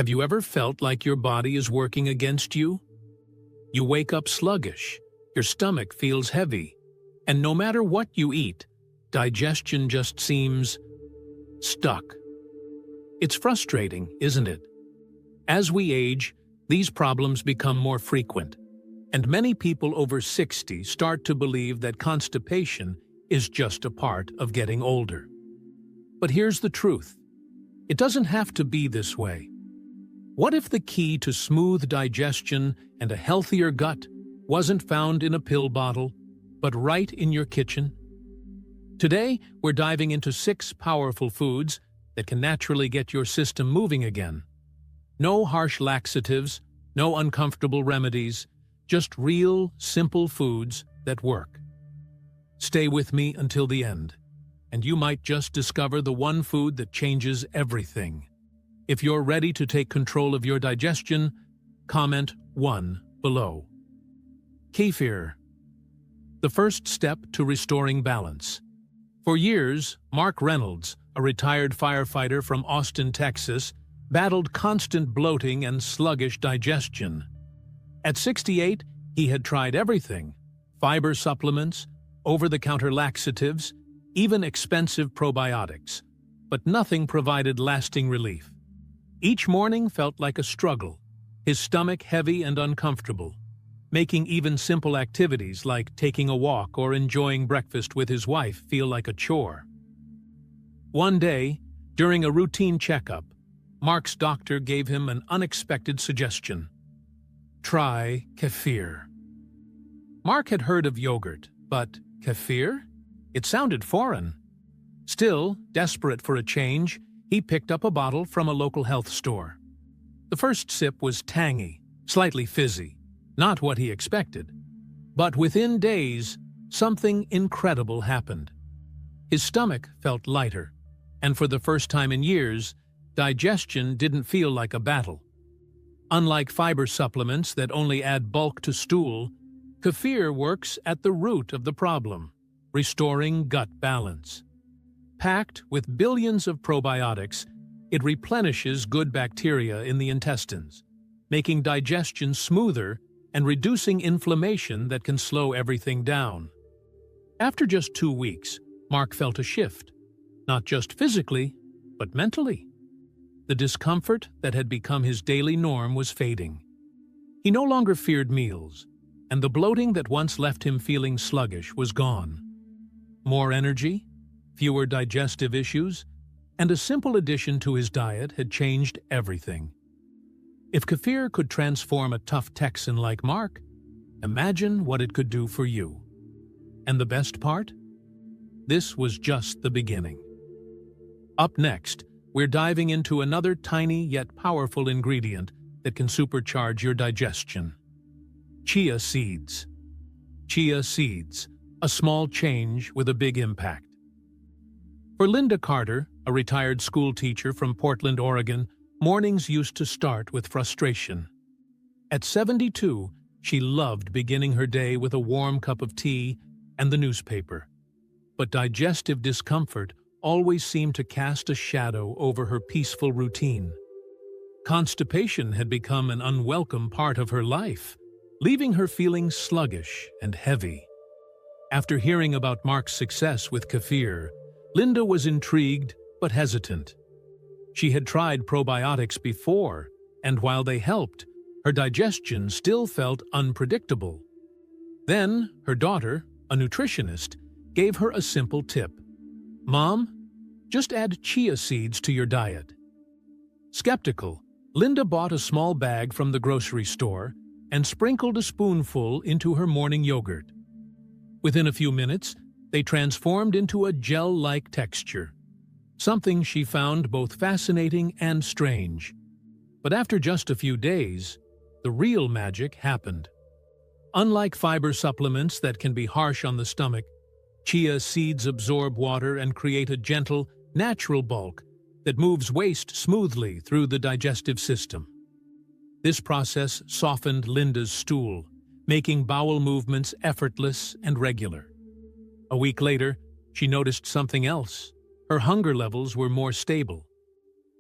Have you ever felt like your body is working against you? You wake up sluggish, your stomach feels heavy, and no matter what you eat, digestion just seems stuck. It's frustrating, isn't it? As we age, these problems become more frequent, and many people over 60 start to believe that constipation is just a part of getting older. But here's the truth. It doesn't have to be this way. What if the key to smooth digestion and a healthier gut wasn't found in a pill bottle, but right in your kitchen? Today, we're diving into 6 powerful foods that can naturally get your system moving again. No harsh laxatives, no uncomfortable remedies, just real, simple foods that work. Stay with me until the end, and you might just discover the one food that changes everything. If you're ready to take control of your digestion, comment 1 below. Kefir. The first step to restoring balance. For years, Mark Reynolds, a retired firefighter from Austin, Texas, battled constant bloating and sluggish digestion. At 68, he had tried everything: fiber supplements, over-the-counter laxatives, even expensive probiotics, but nothing provided lasting relief. Each morning felt like a struggle, his stomach heavy and uncomfortable, making even simple activities like taking a walk or enjoying breakfast with his wife feel like a chore. One day, during a routine checkup, Mark's doctor gave him an unexpected suggestion. Try kefir. Mark had heard of yogurt, but kefir? It sounded foreign. Still, desperate for a change, he picked up a bottle from a local health store. The first sip was tangy, slightly fizzy, not what he expected. But within days, something incredible happened. His stomach felt lighter, and for the first time in years, digestion didn't feel like a battle. Unlike fiber supplements that only add bulk to stool, kefir works at the root of the problem, restoring gut balance. Packed with billions of probiotics, it replenishes good bacteria in the intestines, making digestion smoother and reducing inflammation that can slow everything down. After just 2 weeks, Mark felt a shift, not just physically, but mentally. The discomfort that had become his daily norm was fading. He no longer feared meals, and the bloating that once left him feeling sluggish was gone. More energy, fewer digestive issues, and a simple addition to his diet had changed everything. If kefir could transform a tough Texan like Mark, imagine what it could do for you. And the best part? This was just the beginning. Up next, we're diving into another tiny yet powerful ingredient that can supercharge your digestion. Chia seeds. Chia seeds, a small change with a big impact. For Linda Carter, a retired school teacher from Portland, Oregon, mornings used to start with frustration. At 72, she loved beginning her day with a warm cup of tea and the newspaper. But digestive discomfort always seemed to cast a shadow over her peaceful routine. Constipation had become an unwelcome part of her life, leaving her feeling sluggish and heavy. After hearing about Mark's success with kefir, Linda was intrigued but hesitant. She had tried probiotics before, and while they helped, her digestion still felt unpredictable. Then, her daughter, a nutritionist, gave her a simple tip. "Mom, just add chia seeds to your diet." Skeptical, Linda bought a small bag from the grocery store and sprinkled a spoonful into her morning yogurt. Within a few minutes, they transformed into a gel-like texture, something she found both fascinating and strange. But after just a few days, the real magic happened. Unlike fiber supplements that can be harsh on the stomach, chia seeds absorb water and create a gentle, natural bulk that moves waste smoothly through the digestive system. This process softened Linda's stool, making bowel movements effortless and regular. A week later, she noticed something else. Her hunger levels were more stable.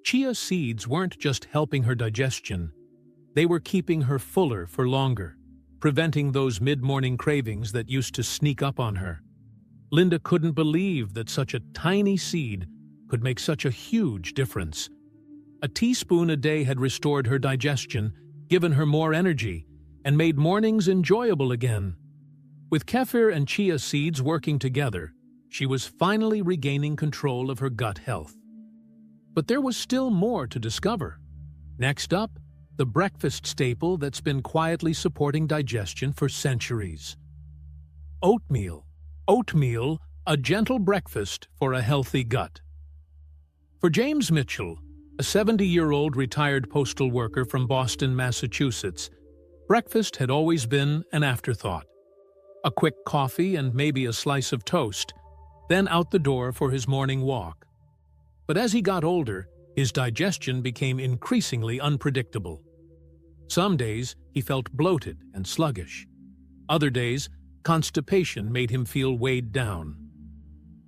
Chia seeds weren't just helping her digestion, they were keeping her fuller for longer, preventing those mid-morning cravings that used to sneak up on her. Linda couldn't believe that such a tiny seed could make such a huge difference. A teaspoon a day had restored her digestion, given her more energy, and made mornings enjoyable again. With kefir and chia seeds working together, she was finally regaining control of her gut health. But there was still more to discover. Next up, the breakfast staple that's been quietly supporting digestion for centuries. Oatmeal. Oatmeal, a gentle breakfast for a healthy gut. For James Mitchell, a 70-year-old retired postal worker from Boston, Massachusetts, breakfast had always been an afterthought. A quick coffee and maybe a slice of toast, then out the door for his morning walk. But as he got older, his digestion became increasingly unpredictable. Some days he felt bloated and sluggish. Other days, constipation made him feel weighed down.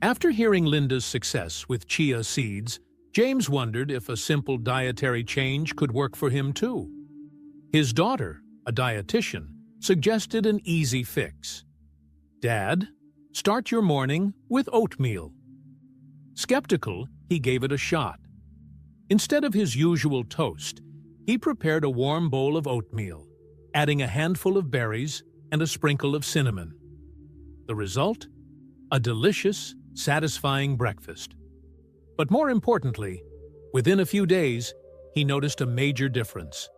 After hearing Linda's success with chia seeds, James wondered if a simple dietary change could work for him too. His daughter, a dietitian, suggested an easy fix. "Dad, start your morning with oatmeal." Skeptical, he gave it a shot. Instead of his usual toast, he prepared a warm bowl of oatmeal, adding a handful of berries and a sprinkle of cinnamon. The result? A delicious, satisfying breakfast. But more importantly, within a few days, he noticed a major difference.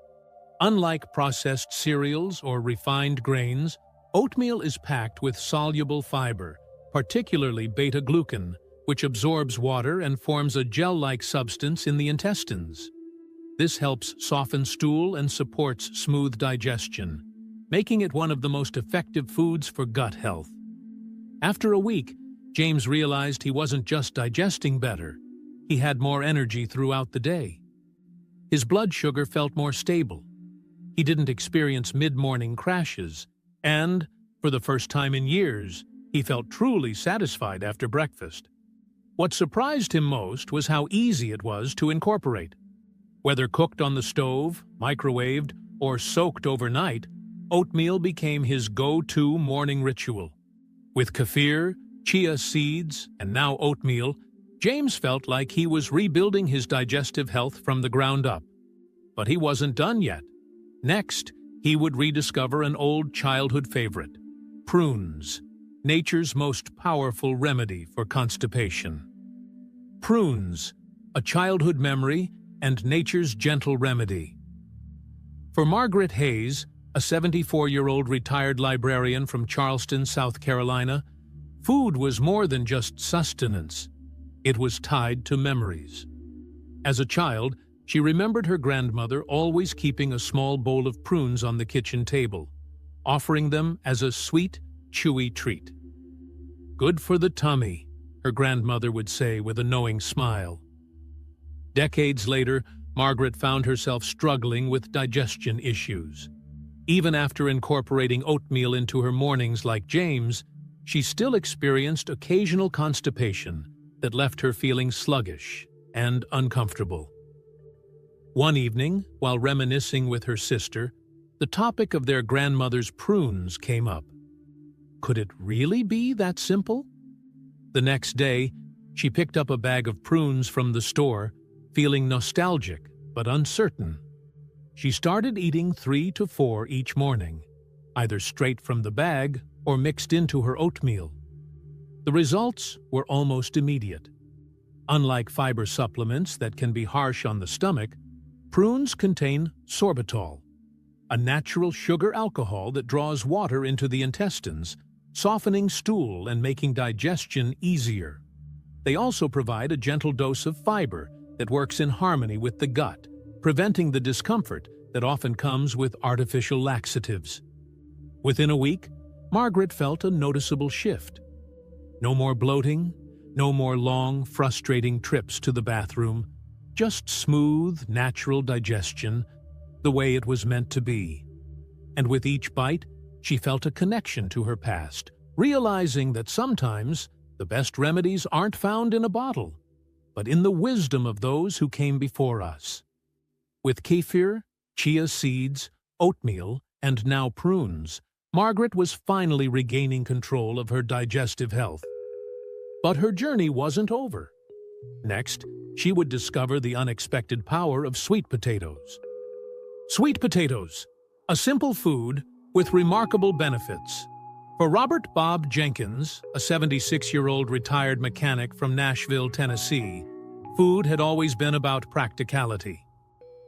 Unlike processed cereals or refined grains, oatmeal is packed with soluble fiber, particularly beta-glucan, which absorbs water and forms a gel-like substance in the intestines. This helps soften stool and supports smooth digestion, making it one of the most effective foods for gut health. After a week, James realized he wasn't just digesting better, he had more energy throughout the day. His blood sugar felt more stable. He didn't experience mid-morning crashes, and, for the first time in years, he felt truly satisfied after breakfast. What surprised him most was how easy it was to incorporate. Whether cooked on the stove, microwaved, or soaked overnight, oatmeal became his go-to morning ritual. With kefir, chia seeds, and now oatmeal, James felt like he was rebuilding his digestive health from the ground up. But he wasn't done yet. Next, he would rediscover an old childhood favorite, prunes, nature's most powerful remedy for constipation. Prunes, a childhood memory and nature's gentle remedy. For Margaret Hayes, a 74-year-old retired librarian from Charleston, South Carolina, food was more than just sustenance. It was tied to memories. As a child, she remembered her grandmother always keeping a small bowl of prunes on the kitchen table, offering them as a sweet, chewy treat. "Good for the tummy," her grandmother would say with a knowing smile. Decades later, Margaret found herself struggling with digestion issues. Even after incorporating oatmeal into her mornings like James, she still experienced occasional constipation that left her feeling sluggish and uncomfortable. One evening, while reminiscing with her sister, the topic of their grandmother's prunes came up. Could it really be that simple? The next day, she picked up a bag of prunes from the store, feeling nostalgic but uncertain. She started eating 3 to 4 each morning, either straight from the bag or mixed into her oatmeal. The results were almost immediate. Unlike fiber supplements that can be harsh on the stomach, prunes contain sorbitol, a natural sugar alcohol that draws water into the intestines, softening stool and making digestion easier. They also provide a gentle dose of fiber that works in harmony with the gut, preventing the discomfort that often comes with artificial laxatives. Within a week, Margaret felt a noticeable shift. No more bloating, no more long, frustrating trips to the bathroom, just smooth, natural digestion, the way it was meant to be. And with each bite, she felt a connection to her past, realizing that sometimes the best remedies aren't found in a bottle. but in the wisdom of those who came before us. With kefir, chia seeds, oatmeal, and now prunes, Margaret was finally regaining control of her digestive health. But her journey wasn't over. Next, she would discover the unexpected power of sweet potatoes. Sweet potatoes, a simple food with remarkable benefits. For Robert Bob Jenkins, a 76-year-old retired mechanic from Nashville, Tennessee, food had always been about practicality.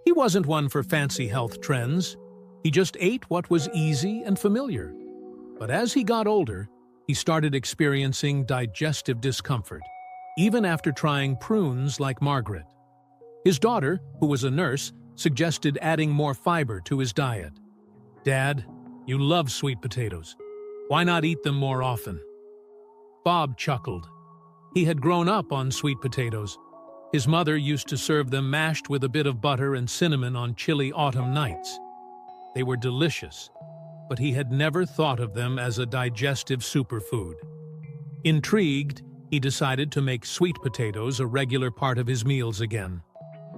He wasn't one for fancy health trends. He just ate what was easy and familiar. But as he got older, he started experiencing digestive discomfort, even after trying prunes like Margaret. His daughter, who was a nurse, suggested adding more fiber to his diet. "Dad, you love sweet potatoes. Why not eat them more often?" Bob chuckled. He had grown up on sweet potatoes. His mother used to serve them mashed with a bit of butter and cinnamon on chilly autumn nights. They were delicious, but he had never thought of them as a digestive superfood. Intrigued, he decided to make sweet potatoes a regular part of his meals again.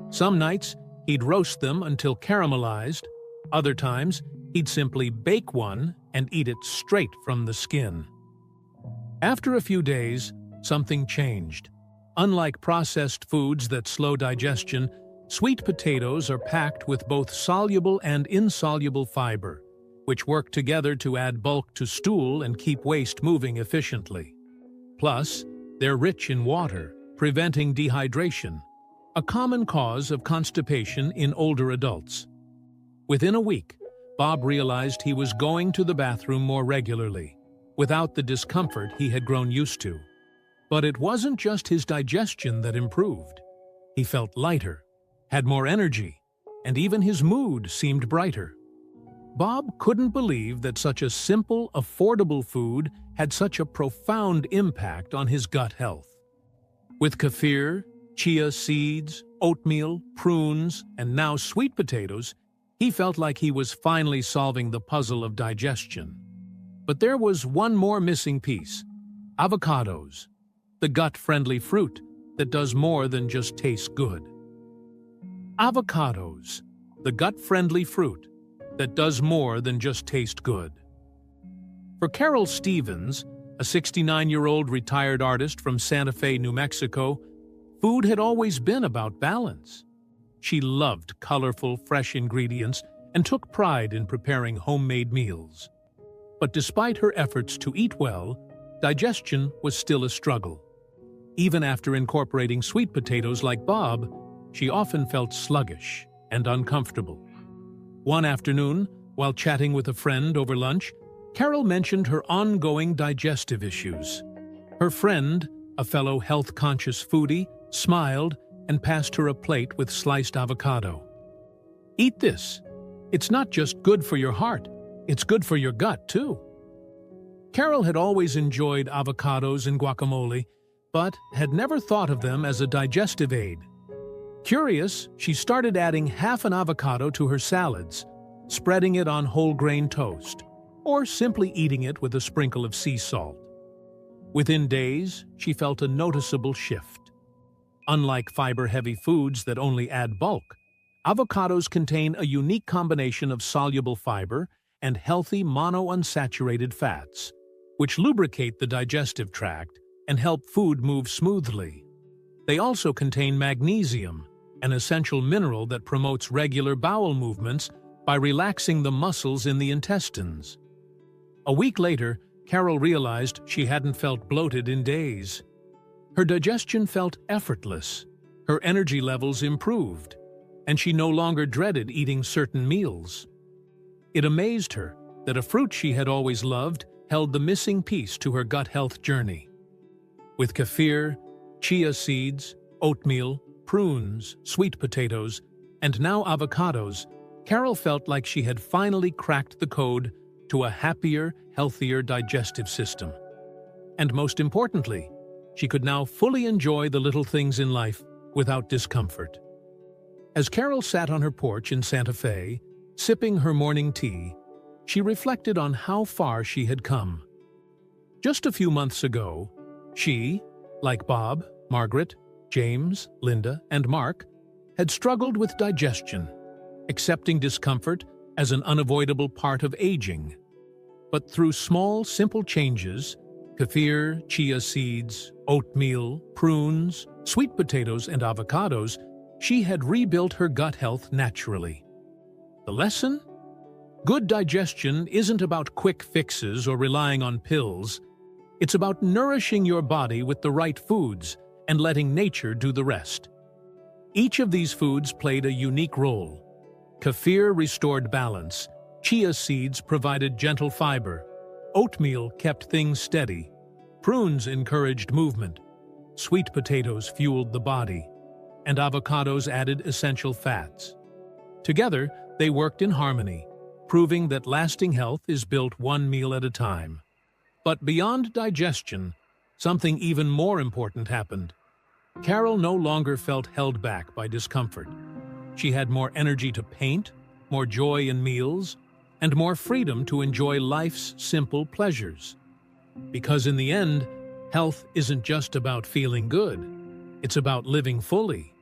Some nights, he'd roast them until caramelized. Other times, he'd simply bake one and eat it straight from the skin. After a few days, something changed. Unlike processed foods that slow digestion, sweet potatoes are packed with both soluble and insoluble fiber, which work together to add bulk to stool and keep waste moving efficiently. Plus, they're rich in water, preventing dehydration, a common cause of constipation in older adults. Within a week, Bob realized he was going to the bathroom more regularly, without the discomfort he had grown used to. But it wasn't just his digestion that improved. He felt lighter, had more energy, and even his mood seemed brighter. Bob couldn't believe that such a simple, affordable food had such a profound impact on his gut health. With kefir, chia seeds, oatmeal, prunes, and now sweet potatoes, he felt like he was finally solving the puzzle of digestion. But there was one more missing piece: avocados, the gut-friendly fruit that does more than just taste good. Avocados, the gut-friendly fruit that does more than just taste good. For Carol Stevens, a 69-year-old retired artist from Santa Fe, New Mexico, food had always been about balance. She loved colorful, fresh ingredients and took pride in preparing homemade meals. But despite her efforts to eat well, digestion was still a struggle. Even after incorporating sweet potatoes like Bob, she often felt sluggish and uncomfortable. One afternoon, while chatting with a friend over lunch, Carol mentioned her ongoing digestive issues. Her friend, a fellow health-conscious foodie, smiled and passed her a plate with sliced avocado. "Eat this. It's not just good for your heart, it's good for your gut, too." Carol had always enjoyed avocados and guacamole, but had never thought of them as a digestive aid. Curious, she started adding half an avocado to her salads, spreading it on whole grain toast, or simply eating it with a sprinkle of sea salt. Within days, she felt a noticeable shift. Unlike fiber-heavy foods that only add bulk, avocados contain a unique combination of soluble fiber and healthy monounsaturated fats, which lubricate the digestive tract and help food move smoothly. They also contain magnesium, an essential mineral that promotes regular bowel movements by relaxing the muscles in the intestines. A week later, Carol realized she hadn't felt bloated in days. Her digestion felt effortless, her energy levels improved, and she no longer dreaded eating certain meals. It amazed her that a fruit she had always loved held the missing piece to her gut health journey. With kefir, chia seeds, oatmeal, prunes, sweet potatoes, and now avocados, Carol felt like she had finally cracked the code to a happier, healthier digestive system. And most importantly, she could now fully enjoy the little things in life without discomfort. As Carol sat on her porch in Santa Fe, sipping her morning tea, she reflected on how far she had come. Just a few months ago, she, like Bob, Margaret, James, Linda, and Mark had struggled with digestion, accepting discomfort as an unavoidable part of aging. But through small, simple changes, kefir, chia seeds, oatmeal, prunes, sweet potatoes, and avocados, she had rebuilt her gut health naturally. The lesson? Good digestion isn't about quick fixes or relying on pills. It's about nourishing your body with the right foods and letting nature do the rest. Each of these foods played a unique role. Kefir restored balance, chia seeds provided gentle fiber, oatmeal kept things steady, prunes encouraged movement, sweet potatoes fueled the body, and avocados added essential fats. Together, they worked in harmony, proving that lasting health is built one meal at a time. But beyond digestion, something even more important happened. Carol no longer felt held back by discomfort. She had more energy to paint, more joy in meals, and more freedom to enjoy life's simple pleasures. Because in the end, health isn't just about feeling good. It's about living fully.